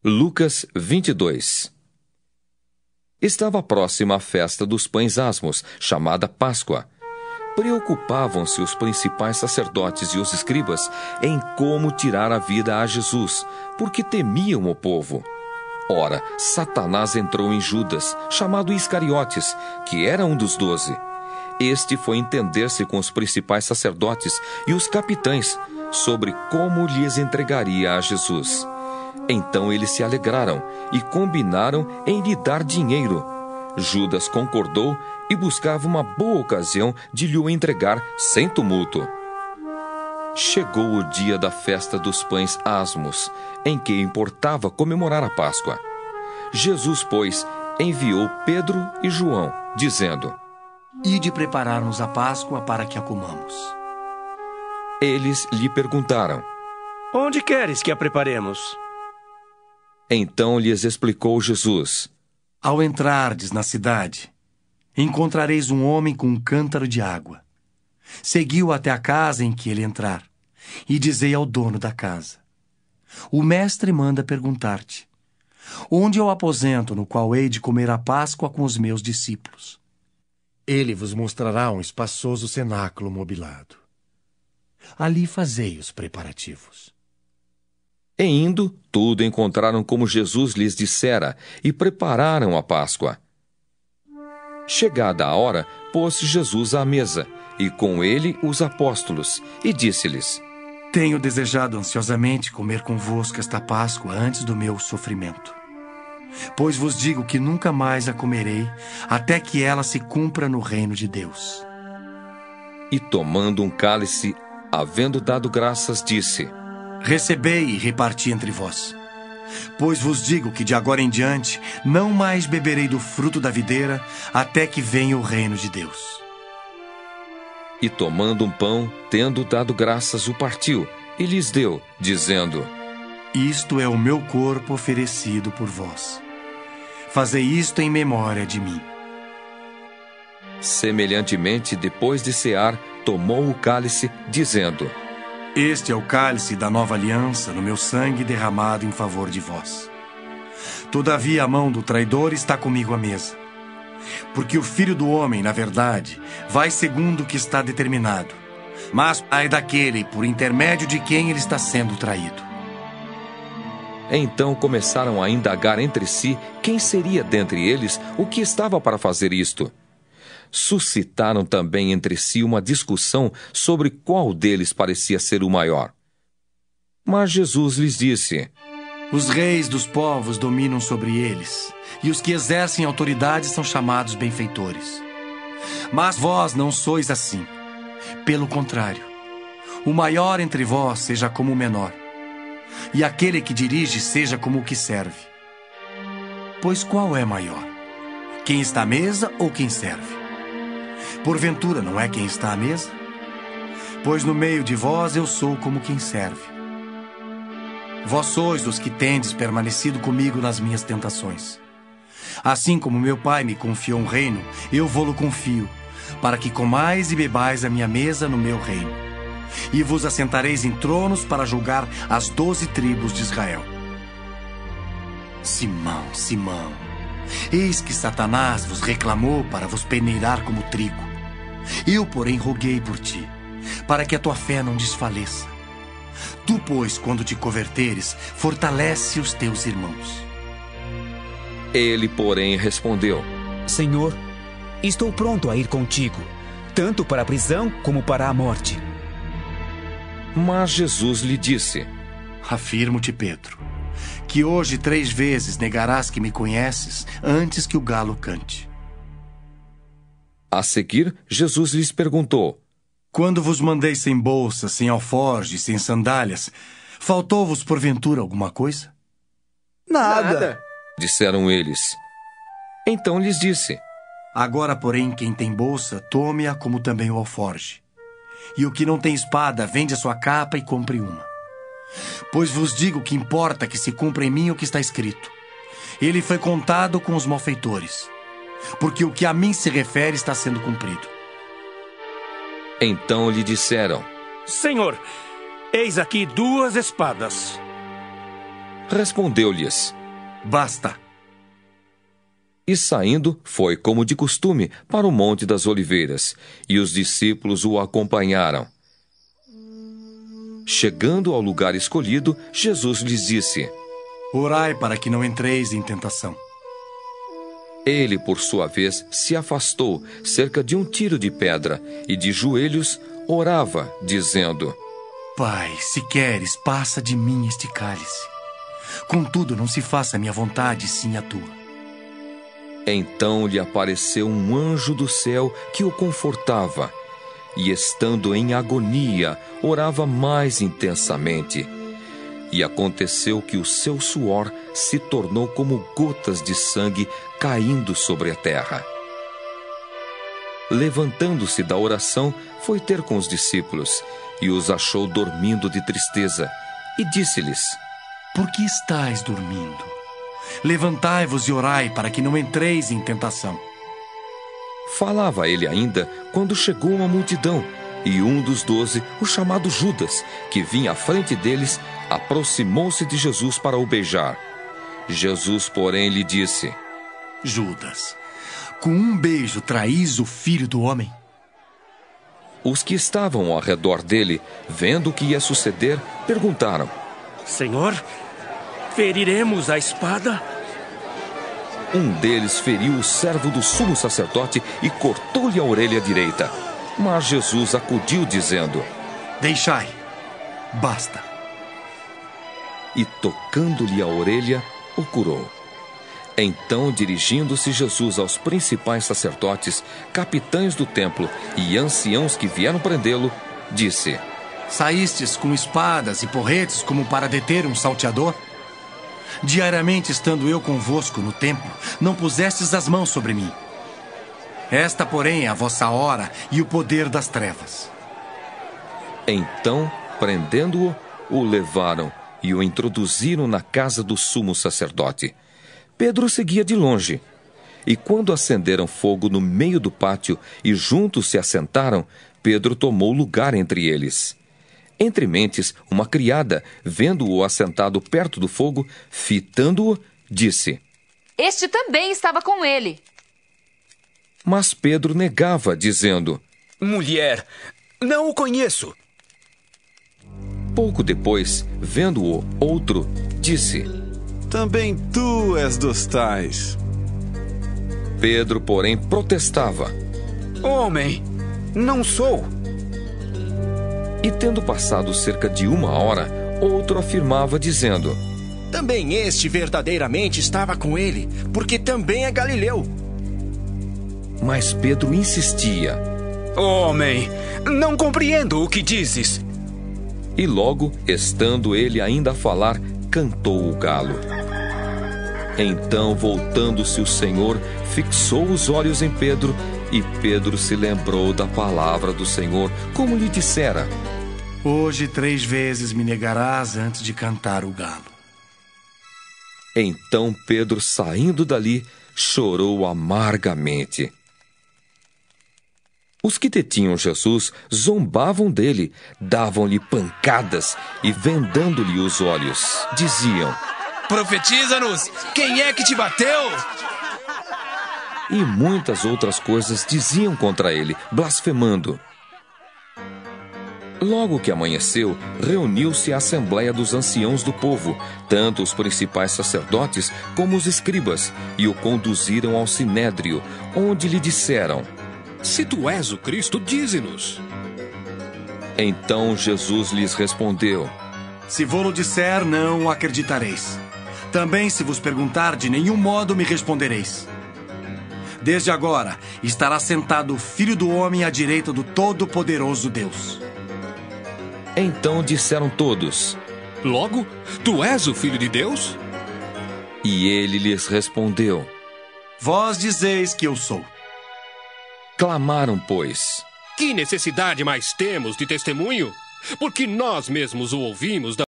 Lucas 22. Estava próxima a festa dos pães asmos, chamada Páscoa. Preocupavam-se os principais sacerdotes e os escribas em como tirar a vida a Jesus, porque temiam o povo. Ora, Satanás entrou em Judas, chamado Iscariotes, que era um dos 12. Este foi entender-se com os principais sacerdotes e os capitães sobre como lhes entregaria a Jesus. Então eles se alegraram e combinaram em lhe dar dinheiro. Judas concordou e buscava uma boa ocasião de lhe o entregar sem tumulto. Chegou o dia da festa dos pães asmos, em que importava comemorar a Páscoa. Jesus, pois, enviou Pedro e João, dizendo: Ide preparar-nos a Páscoa para que a comamos. Eles lhe perguntaram: Onde queres que a preparemos? Então lhes explicou Jesus: Ao entrardes na cidade, encontrareis um homem com um cântaro de água. Segui-o até a casa em que ele entrar, e dizei ao dono da casa: O mestre manda perguntar-te: Onde é o aposento no qual hei de comer a Páscoa com os meus discípulos? Ele vos mostrará um espaçoso cenáculo mobilado. Ali fazei os preparativos. E indo, tudo encontraram como Jesus lhes dissera, e prepararam a Páscoa. Chegada a hora, pôs-se Jesus à mesa, e com ele os apóstolos, e disse-lhes: Tenho desejado ansiosamente comer convosco esta Páscoa antes do meu sofrimento. Pois vos digo que nunca mais a comerei, até que ela se cumpra no reino de Deus. E tomando um cálice, havendo dado graças, disse: Recebei e reparti entre vós. Pois vos digo que de agora em diante não mais beberei do fruto da videira, até que venha o reino de Deus. E tomando um pão, tendo dado graças, o partiu, e lhes deu, dizendo: Isto é o meu corpo oferecido por vós. Fazei isto em memória de mim. Semelhantemente, depois de cear, tomou o cálice, dizendo: Este é o cálice da nova aliança no meu sangue derramado em favor de vós. Todavia a mão do traidor está comigo à mesa. Porque o Filho do Homem, na verdade, vai segundo o que está determinado. Mas ai daquele por intermédio de quem ele está sendo traído. Então começaram a indagar entre si quem seria dentre eles o que estava para fazer isto. Suscitaram também entre si uma discussão sobre qual deles parecia ser o maior. Mas Jesus lhes disse: Os reis dos povos dominam sobre eles, e os que exercem autoridade são chamados benfeitores. Mas vós não sois assim. Pelo contrário, o maior entre vós seja como o menor, e aquele que dirige seja como o que serve. Pois qual é maior? Quem está à mesa ou quem serve? Porventura não é quem está à mesa? Pois no meio de vós eu sou como quem serve. Vós sois os que tendes permanecido comigo nas minhas tentações. Assim como meu Pai me confiou um reino, eu vô-lo confio, para que comais e bebais a minha mesa no meu reino. E vos assentareis em tronos para julgar as 12 tribos de Israel. Simão, Simão, eis que Satanás vos reclamou para vos peneirar como trigo. Eu, porém, roguei por ti, para que a tua fé não desfaleça. Tu, pois, quando te converteres, fortalece os teus irmãos. Ele, porém, respondeu: Senhor, estou pronto a ir contigo, tanto para a prisão como para a morte. Mas Jesus lhe disse: Afirmo-te, Pedro, que hoje 3 vezes negarás que me conheces antes que o galo cante. A seguir, Jesus lhes perguntou: Quando vos mandei sem bolsa, sem alforje, sem sandálias, faltou-vos porventura alguma coisa? Nada, disseram eles. Então lhes disse: Agora, porém, quem tem bolsa, tome-a como também o alforje. E o que não tem espada, vende a sua capa e compre uma. Pois vos digo que importa que se cumpra em mim o que está escrito. Ele foi contado com os malfeitores, porque o que a mim se refere está sendo cumprido. Então lhe disseram: Senhor, eis aqui 2 espadas. Respondeu-lhes: Basta. E saindo, foi como de costume para o Monte das Oliveiras, e os discípulos o acompanharam. Chegando ao lugar escolhido, Jesus lhes disse: Orai para que não entreis em tentação. Ele, por sua vez, se afastou cerca de um tiro de pedra e de joelhos orava, dizendo: Pai, se queres, passa de mim este cálice. Contudo, não se faça a minha vontade, sim a tua. Então lhe apareceu um anjo do céu que o confortava, e estando em agonia, orava mais intensamente. E aconteceu que o seu suor se tornou como gotas de sangue caindo sobre a terra. Levantando-se da oração, foi ter com os discípulos, e os achou dormindo de tristeza, e disse-lhes: Por que estáis dormindo? Levantai-vos e orai para que não entreis em tentação. Falava ele ainda quando chegou uma multidão, e um dos 12, o chamado Judas, que vinha à frente deles, aproximou-se de Jesus para o beijar. Jesus, porém, lhe disse: Judas, com um beijo traís o Filho do Homem? Os que estavam ao redor dele, vendo o que ia suceder, perguntaram: Senhor, feriremos a espada? Um deles feriu o servo do sumo sacerdote e cortou-lhe a orelha direita. Mas Jesus acudiu, dizendo: Deixai, basta. E tocando-lhe a orelha, o curou. Então, dirigindo-se Jesus aos principais sacerdotes, capitães do templo e anciãos que vieram prendê-lo, disse: Saístes com espadas e porretes como para deter um salteador? Diariamente estando eu convosco no templo, não pusestes as mãos sobre mim. Esta, porém, é a vossa hora e o poder das trevas. Então, prendendo-o, o levaram e o introduziram na casa do sumo sacerdote. Pedro seguia de longe. E quando acenderam fogo no meio do pátio e juntos se assentaram, Pedro tomou lugar entre eles. Entre mentes, uma criada, vendo-o assentado perto do fogo, fitando-o, disse: Este também estava com ele. Mas Pedro negava, dizendo: Mulher, não o conheço. Pouco depois, vendo-o outro, disse: Também tu és dos tais. Pedro, porém, protestava: Homem, não sou. E tendo passado cerca de 1 hora, outro afirmava, dizendo: Também este verdadeiramente estava com ele, porque também é galileu. Mas Pedro insistia. Homem, não compreendo o que dizes. E logo, estando ele ainda a falar, cantou o galo. Então, voltando-se o Senhor, fixou os olhos em Pedro, e Pedro se lembrou da palavra do Senhor, como lhe dissera: Hoje 3 vezes me negarás antes de cantar o galo. Então Pedro, saindo dali, chorou amargamente. Os que detinham Jesus zombavam dele, davam-lhe pancadas e, vendando-lhe os olhos, diziam: Profetiza-nos! Quem é que te bateu? E muitas outras coisas diziam contra ele, blasfemando. Logo que amanheceu, reuniu-se a assembleia dos anciãos do povo, tanto os principais sacerdotes como os escribas, e o conduziram ao sinédrio, onde lhe disseram: Se tu és o Cristo, dize-nos. Então Jesus lhes respondeu: Se vô-lo disser, não o acreditareis. Também, se vos perguntar, de nenhum modo me respondereis. Desde agora estará sentado o Filho do Homem à direita do Todo-Poderoso Deus. Então disseram todos: Logo, tu és o Filho de Deus? E ele lhes respondeu: Vós dizeis que eu sou. Clamaram, pois: Que necessidade mais temos de testemunho? Porque nós mesmos o ouvimos da